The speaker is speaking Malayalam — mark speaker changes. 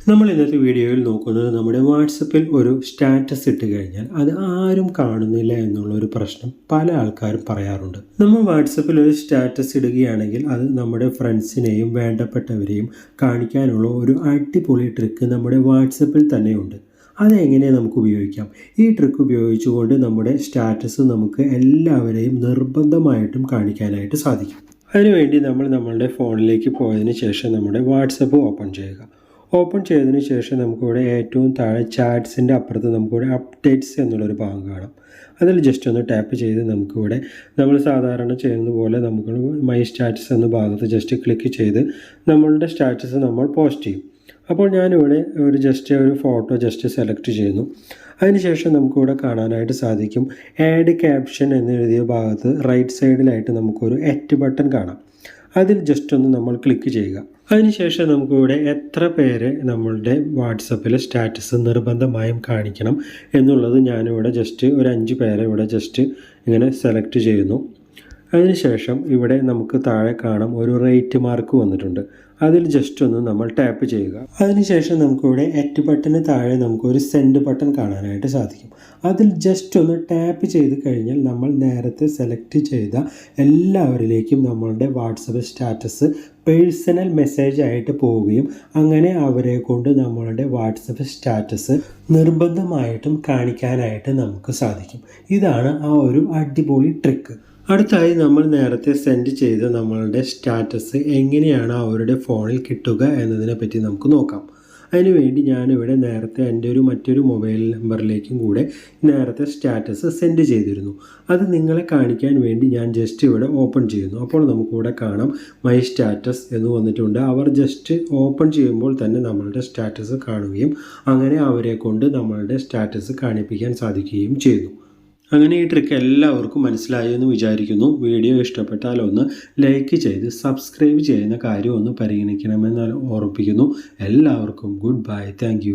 Speaker 1: നമ്മൾ ഇന്നത്തെ വീഡിയോയിൽ നോക്കുന്നത് നമ്മുടെ വാട്സപ്പിൽ ഒരു സ്റ്റാറ്റസ് ഇട്ട് കഴിഞ്ഞാൽ അത് ആരും കാണുന്നില്ല എന്നുള്ളൊരു പ്രശ്നം പല ആൾക്കാരും പറയാറുണ്ട്. നമ്മൾ വാട്സപ്പിൽ ഒരു സ്റ്റാറ്റസ് ഇടുകയാണെങ്കിൽ അത് നമ്മുടെ ഫ്രണ്ട്സിനെയും വേണ്ടപ്പെട്ടവരെയും കാണിക്കാനുള്ള ഒരു അടിപൊളി ട്രിക്ക് നമ്മുടെ വാട്സപ്പിൽ തന്നെയുണ്ട്. അതെങ്ങനെ നമുക്ക് ഉപയോഗിക്കാം? ഈ ട്രിക്ക് ഉപയോഗിച്ചുകൊണ്ട് നമ്മുടെ സ്റ്റാറ്റസ് നമുക്ക് എല്ലാവരെയും നിർബന്ധമായിട്ടും കാണിക്കാനായിട്ട് സാധിക്കും. അതിനുവേണ്ടി നമ്മൾ നമ്മളുടെ ഫോണിലേക്ക് പോയതിന് ശേഷം നമ്മുടെ വാട്സപ്പ് ഓപ്പൺ ചെയ്യുക. ഓപ്പൺ ചെയ്തതിന് ശേഷം നമുക്കിവിടെ ഏറ്റവും താഴെ ചാറ്റ്സിൻ്റെ അപ്പുറത്ത് നമുക്കിവിടെ അപ്ഡേറ്റ്സ് എന്നുള്ളൊരു ഭാഗം കാണാം. അതിൽ ജസ്റ്റ് ഒന്ന് ടാപ്പ് ചെയ്ത് നമുക്കിവിടെ നമ്മൾ സാധാരണ ചെയ്യുന്നത് പോലെ നമുക്ക് മൈ സ്റ്റാറ്റസ് എന്ന ഭാഗത്ത് ജസ്റ്റ് ക്ലിക്ക് ചെയ്ത് നമ്മളുടെ സ്റ്റാറ്റസ് നമ്മൾ പോസ്റ്റ് ചെയ്യും. അപ്പോൾ ഞാനിവിടെ ഒരു ഫോട്ടോ ജസ്റ്റ് സെലക്ട് ചെയ്യുന്നു. അതിനുശേഷം നമുക്കിവിടെ കാണാനായിട്ട് സാധിക്കും ആഡ് ക്യാപ്ഷൻ എന്നെഴുതിയ ഭാഗത്ത് റൈറ്റ് സൈഡിലായിട്ട് നമുക്കൊരു എറ്റ് ബട്ടൺ കാണാം. അതിൽ ജസ്റ്റ് ഒന്ന് നമ്മൾ ക്ലിക്ക് ചെയ്യുക. അതിനുശേഷം നമുക്കിവിടെ എത്ര പേരെ നമ്മളുടെ വാട്സപ്പിൽ സ്റ്റാറ്റസ് നിർബന്ധമായും കാണിക്കണം എന്നുള്ളത് ഞാനിവിടെ ജസ്റ്റ് ഒരു 5 പേരെ ഇവിടെ ജസ്റ്റ് ഇങ്ങനെ സെലക്ട് ചെയ്യുന്നു. അതിനുശേഷം ഇവിടെ നമുക്ക് താഴെ കാണാം ഒരു റേറ്റ് മാർക്ക് വന്നിട്ടുണ്ട്. അതിൽ ജസ്റ്റ് ഒന്ന് നമ്മൾ ടാപ്പ് ചെയ്യുക. അതിനുശേഷം നമുക്കിവിടെ എറ്റ് ബട്ടന് താഴെ നമുക്കൊരു സെൻഡ് ബട്ടൺ കാണാനായിട്ട് സാധിക്കും. അതിൽ ജസ്റ്റ് ഒന്ന് ടാപ്പ് ചെയ്ത് കഴിഞ്ഞാൽ നമ്മൾ നേരത്തെ സെലക്ട് ചെയ്ത എല്ലാവരിലേക്കും നമ്മളുടെ വാട്സപ്പ് സ്റ്റാറ്റസ് പേഴ്സണൽ മെസ്സേജ് ആയിട്ട് പോവുകയും അങ്ങനെ അവരെ കൊണ്ട് നമ്മളുടെ വാട്സപ്പ് സ്റ്റാറ്റസ് നിർബന്ധമായിട്ടും കാണിക്കാനായിട്ട് നമുക്ക് സാധിക്കും. ഇതാണ് ആ ഒരു അടിപൊളി ട്രിക്ക്. അടുത്തായി നമ്മൾ നേരത്തെ സെൻഡ് ചെയ്ത നമ്മളുടെ സ്റ്റാറ്റസ് എങ്ങനെയാണ് അവരുടെ ഫോണിൽ കിട്ടുക എന്നതിനെ പറ്റി നമുക്ക് നോക്കാം. അതിനുവേണ്ടി ഞാനിവിടെ നേരത്തെ എൻ്റെ മറ്റൊരു മൊബൈൽ നമ്പറിലേക്കും കൂടെ നേരത്തെ സ്റ്റാറ്റസ് സെൻഡ് ചെയ്തിരുന്നു. അത് നിങ്ങളെ കാണിക്കാൻ വേണ്ടി ഞാൻ ജസ്റ്റ് ഇവിടെ ഓപ്പൺ ചെയ്യുന്നു. അപ്പോൾ നമുക്കിവിടെ കാണാം മൈ സ്റ്റാറ്റസ് എന്ന് വന്നിട്ടുണ്ട്. അവർ ജസ്റ്റ് ഓപ്പൺ ചെയ്യുമ്പോൾ തന്നെ നമ്മളുടെ സ്റ്റാറ്റസ് കാണുകയും അങ്ങനെ അവരെ കൊണ്ട് നമ്മളുടെ സ്റ്റാറ്റസ് കാണിപ്പിക്കാൻ സാധിക്കുകയും ചെയ്യുന്നു. അങ്ങനെ ഈ ട്രിക്ക് എല്ലാവർക്കും മനസ്സിലായി എന്ന് വിചാരിക്കുന്നു. വീഡിയോ ഇഷ്ടപ്പെട്ടാൽ ഒന്ന് ലൈക്ക് ചെയ്ത് സബ്സ്ക്രൈബ് ചെയ്യുന്ന കാര്യം ഒന്ന് പരിഗണിക്കണമെന്ന് ഓർമ്മിപ്പിക്കുന്നു. എല്ലാവർക്കും ഗുഡ് ബൈ. താങ്ക്